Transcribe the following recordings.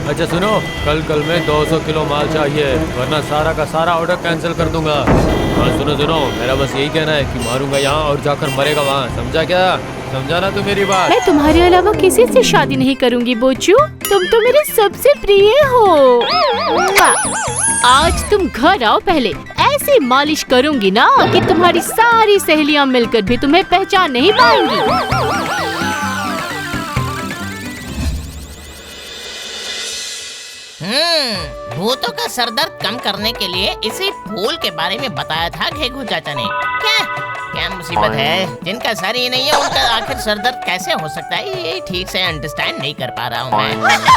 अच्छा सुनो, कल में 200 किलो माल चाहिए, वरना सारा का सारा ऑर्डर कैंसिल कर दूंगा। और सुनो, मेरा बस यही कहना है कि मारूंगा यहाँ और जाकर मरेगा वहाँ, समझा क्या? समझा ना तू मेरी बात? मैं तुम्हारे अलावा किसी से शादी नहीं करूंगी बोचू, तुम तो मेरे सबसे प्रिय हो। आज तुम घर आओ, पहले ऐसी मालिश करूंगी ना कि तुम्हारी सारी सहेलियां मिलकर भी तुम्हें पहचान नहीं पाएंगी। भूतों का सरदर्द कम करने के लिए इसी फूल के बारे में बताया था घेघू चाचा ने। क्या मुसीबत है, जिनका सर ही नहीं है उनका आखिर सरदर्द कैसे हो सकता है, ये ठीक से अंडरस्टैंड नहीं कर पा रहा हूँ मैं।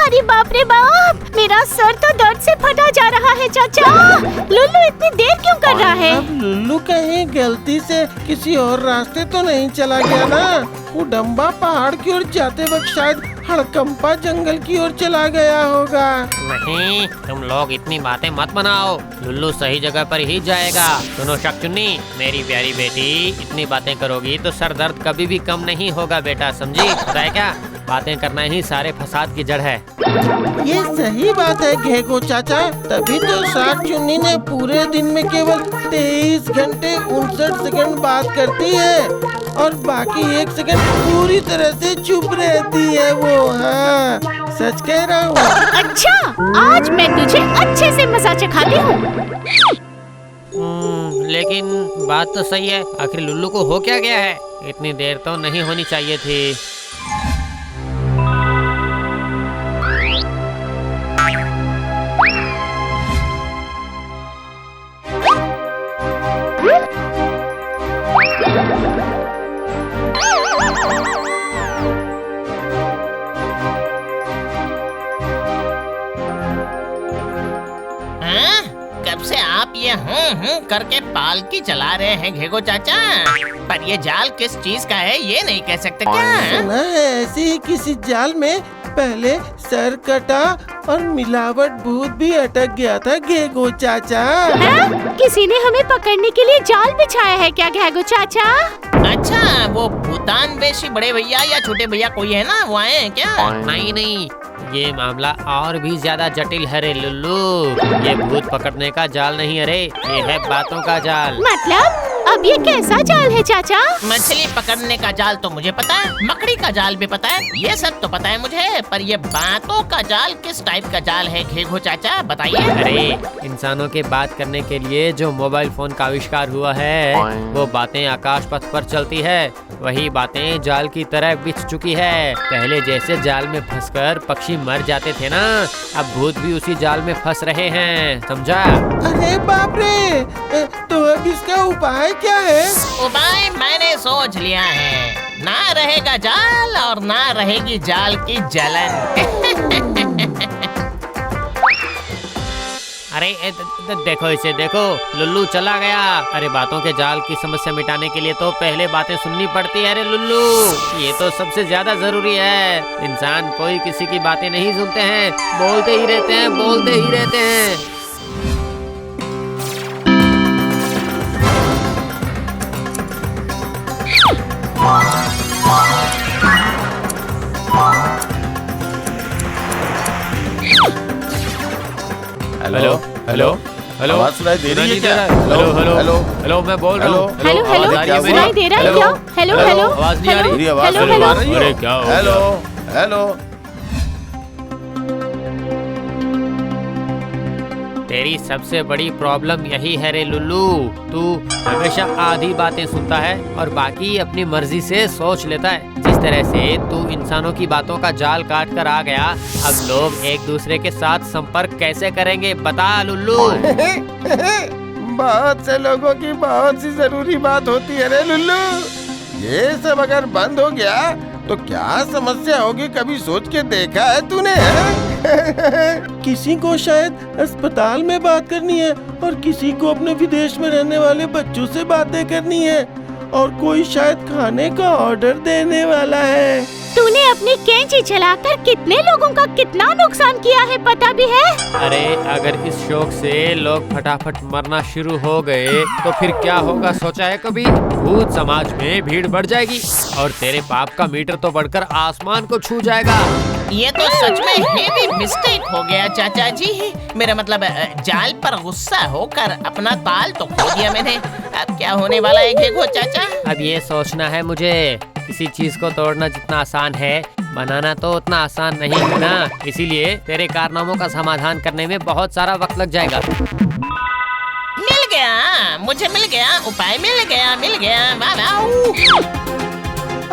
अरे बाप रे बाप, मेरा सर तो दर्द से फटा जा रहा है चाचा। लुल्लू इतनी देर क्यों कर रहा है? अब लुल्लू कहीं गलती से किसी और रास्ते तो नहीं चला गया ना? वो डम्बा पहाड़ की ओर जाते वक्त शायद हड़कंपा जंगल की ओर चला गया होगा। नहीं, तुम लोग इतनी बातें मत बनाओ, लुल्लू सही जगह पर ही जाएगा। सुनो शक्चुन्नी, मेरी प्यारी बेटी, इतनी बातें करोगी तो सर दर्द कभी भी कम नहीं होगा बेटा, समझी? पता है क्या, बातें करना ही सारे फसाद की जड़ है। ये सही बात है घेघू चाचा, तभी तो शाक चुन्नी ने पूरे दिन में केवल 23 घंटे 59 सेकंड बात करती है और बाकी 1 सेकंड पूरी तरह से चुप रहती है वो। हाँ, सच कह रहा हूँ। अच्छा, आज मैं तुझे अच्छे से मजा चखाती हूँ। लेकिन बात तो सही है, आखिर लुल्लू को हो क्या गया है? इतनी देर तो नहीं होनी चाहिए थी। कब से आप ये करके पालकी चला रहे हैं घेघू चाचा, पर ये जाल किस चीज का है ये नहीं कह सकते क्या? सुना है ऐसे ही किसी जाल में पहले सर कटा और मिलावट भूत भी अटक गया था घेघू चाचा। किसी ने हमें पकड़ने के लिए जाल बिछाया है क्या घेघू चाचा? अच्छा, वो भूतान बेशी बड़े भैया या छोटे भैया कोई है ना, वो आए हैं क्या? नहीं, ये मामला और भी ज्यादा जटिल है रे लुल्लू। ये भूत पकड़ने का जाल नहीं है रे, ये है बातों का जाल। मतलब अब ये कैसा जाल है चाचा? मछली पकड़ने का जाल तो मुझे पता है, मकड़ी का जाल भी पता है, ये सब तो पता है मुझे, पर ये बातों का जाल किस टाइप का जाल है घेघू चाचा, बताइए। अरे, इंसानों के बात करने के लिए जो मोबाइल फोन का आविष्कार हुआ है, वो बातें आकाश पथ पर चलती है, वही बातें जाल की तरह बिछ चुकी है। पहले जैसे जाल में फंसकर पक्षी मर जाते थे ना, अब भूत भी उसी जाल में फंस रहे हैं, समझा? अरे बाप रे, तो अब इसका उपाय क्या है? उपाय मैंने सोच लिया है, ना रहेगा जाल और ना रहेगी जाल की जलन। अरे देखो इसे, देखो लुल्लू चला गया। अरे बातों के जाल की समस्या मिटाने के लिए तो पहले बातें सुननी पड़ती है। अरे लुल्लू, ये तो सबसे ज्यादा जरूरी है। इंसान कोई किसी की बातें नहीं सुनते हैं, बोलते ही रहते हैं, बोलते ही रहते हैं। हेलो हेलो हेलो, आवाज सुनाई दे रही है क्या? हेलो हेलो हेलो हेलो, मैं बोल रहा हूँ। हेलो हेलो, आवाज आ रही है मेरी? सुनाई दे रहा है क्या? हेलो हेलो, आवाज नहीं आ रही? मेरी आवाज हेलो, सुन पा हेलो। रही हो? अरे क्या हो गया? हेलो हेलो, तेरी सबसे बड़ी प्रॉब्लम यही है रे लुल्लू, तू हमेशा आधी बातें सुनता है और बाकी अपनी मर्जी से सोच लेता है। जिस तरह से तू इंसानों की बातों का जाल काट कर आ गया, अब लोग एक दूसरे के साथ संपर्क कैसे करेंगे बता लुल्लू? बहुत से लोगों की बहुत सी जरूरी बात होती है रे लुल्लू। ये सब अगर बंद हो गया तो क्या समस्या होगी, कभी सोच के देखा है तूने? किसी को शायद अस्पताल में बात करनी है और किसी को अपने विदेश में रहने वाले बच्चों से बातें करनी है और कोई शायद खाने का ऑर्डर देने वाला है। तूने अपनी कैंची चलाकर कितने लोगों का कितना नुकसान किया है पता भी है? अरे अगर इस शौक से लोग फटाफट मरना शुरू हो गए तो फिर क्या होगा, सोचा है कभी? भूत समाज में भीड़ बढ़ जाएगी और तेरे पाप का मीटर तो बढ़कर आसमान को छू जाएगा। ये तो सच में हेवी मिस्टेक हो गया चाचा जी। मेरा मतलब जाल पर गुस्सा होकर अपना ताल तो खो दिया मैंने। अब क्या होने वाला है घेघो चाचा? अब ये सोचना है मुझे, किसी चीज को तोड़ना जितना आसान है बनाना तो उतना आसान नहीं है ना। इसीलिए तेरे कारनामों का समाधान करने में बहुत सारा वक्त लग जाएगा। मिल गया, मुझे मिल गया उपाय, मिल गया। वाह वाह।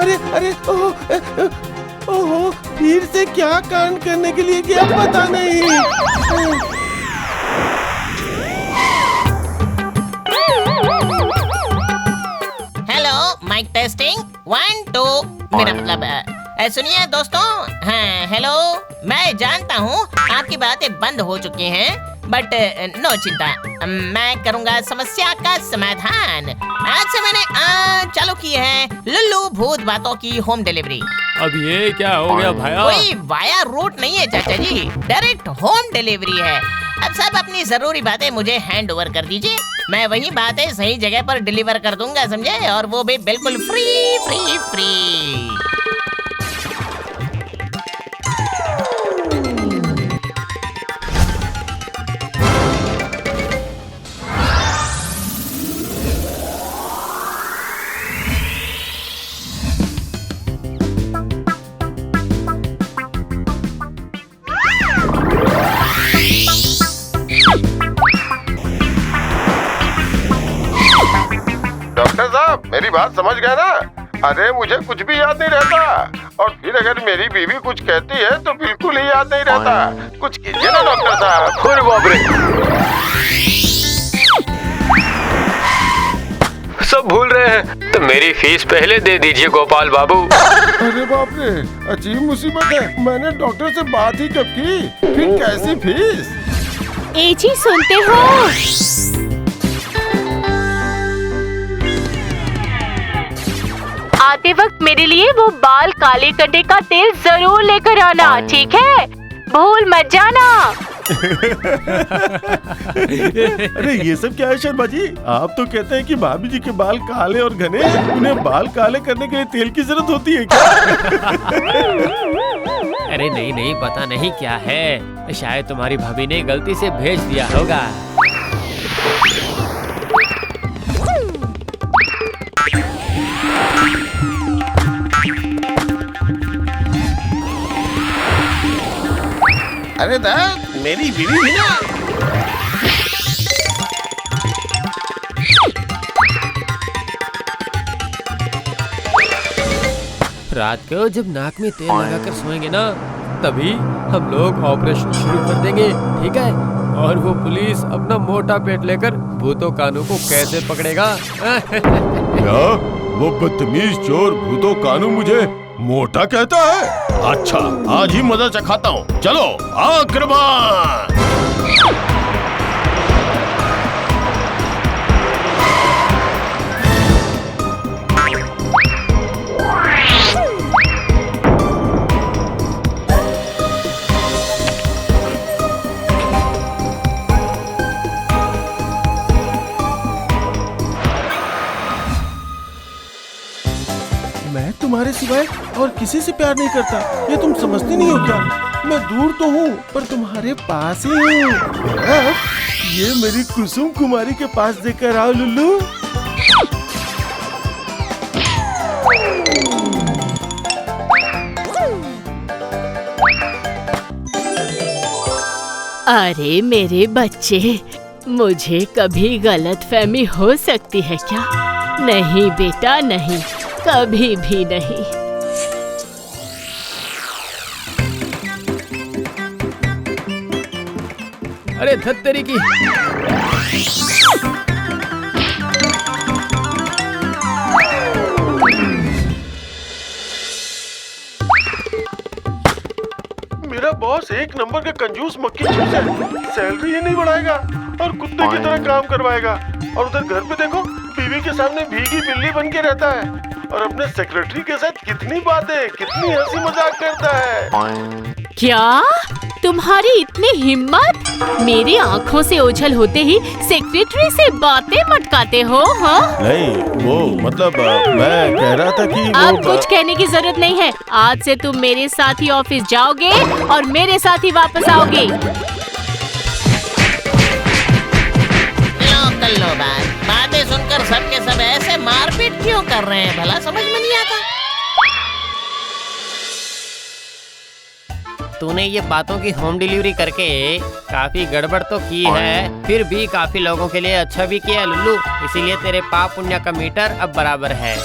अरे अरे ओहो ओहो, फिर से क्या कांड करने के लिए गया पता नहीं। Mic testing 1 2। मेरा मतलब सुनिए दोस्तों। हाँ हेलो, मैं जानता हूँ आपकी बातें बंद हो चुकी हैं, बट नो चिंता, मैं करूँगा समस्या का समाधान। आज से मैंने चालू की है लुल्लू भूत बातों की होम डिलीवरी। अब ये क्या हो गया भैया? कोई वाया रूट नहीं है चाचा जी, डायरेक्ट होम डिलीवरी है। अब सब अपनी जरूरी बातें मुझे हैंड ओवर कर दीजिए, मैं वही बातें सही जगह पर डिलीवर कर दूंगा, समझे? और वो भी बिल्कुल फ्री फ्री फ्री। डॉक्टर साहब, मेरी बात समझ गए ना? अरे मुझे कुछ भी याद नहीं रहता, और फिर अगर मेरी बीवी कुछ कहती है तो बिल्कुल ही याद नहीं रहता। कुछ कीजिए ना डॉक्टर साहब। अरे बाप रे, सब भूल रहे हैं तो मेरी फीस पहले दे दीजिए गोपाल बाबू। अरे बाप रे, अजीब मुसीबत है। मैंने डॉक्टर से बात ही कब की, फिर कैसी फीस? ए जी सुनते हो? आते वक्त मेरे लिए वो बाल काले करने का तेल जरूर लेकर आना, ठीक है? भूल मत जाना। अरे ये सब क्या है शर्मा जी? आप तो कहते हैं कि भाभी जी के बाल काले और घने हैं, उन्हें बाल काले करने के लिए तेल की जरूरत होती है क्या? अरे नहीं नहीं, पता नहीं क्या है, शायद तुम्हारी भाभी ने गलती से भेज दिया होगा। अरे दाद, मेरी बीवी भी ना। रात को जब नाक में तेल लगाकर सोएंगे ना, तभी हम लोग ऑपरेशन शुरू कर देंगे, ठीक है? और वो पुलिस अपना मोटा पेट लेकर भूतों कानू को कैसे पकड़ेगा? क्या वो बदतमीज चोर भूतों कानू मुझे मोटा कहता है? अच्छा, आज ही मजा चखाता हूँ। चलो आक्रमण! मैं तुम्हारे सिवाय और किसी से प्यार नहीं करता, ये तुम समझती नहीं हो क्या? मैं दूर तो हूँ पर तुम्हारे पास ही हूँ। ये मेरी कुसुम कुमारी के पास देकर आओ लुल्लू। अरे मेरे बच्चे, मुझे कभी गलतफहमी हो सकती है क्या? नहीं बेटा नहीं, कभी भी नहीं। अरे धत्तेरी की! मेरा बॉस बॉस एक नंबर का कंजूस मक्खी चूस है। सैलरी ही नहीं बढ़ाएगा और कुत्ते की तरह काम करवाएगा। और उधर घर पे देखो, बीवी के सामने भीगी बिल्ली बन के रहता है और अपने सेक्रेटरी के साथ कितनी बातें, कितनी हंसी मजाक करता है। क्या तुम्हारी इतनी हिम्मत? मेरी आँखों से ओझल होते ही सेक्रेटरी से बातें मटकाते हो? हाँ? नहीं, वो मतलब मैं कह रहा था कि अब कुछ कहने की जरूरत नहीं है। आज से तुम मेरे साथ ही ऑफिस जाओगे और मेरे साथ ही वापस आओगे। लो कर लो बातें सुनकर सब के सब ऐसे मारपीट क्यों कर रहे हैं, भला समझ में नहीं आता। तूने ये बातों की होम डिलीवरी करके काफी गड़बड़ तो की है, फिर भी काफी लोगों के लिए अच्छा भी किया लुल्लू। इसीलिए तेरे पाप पुण्य का मीटर अब बराबर है।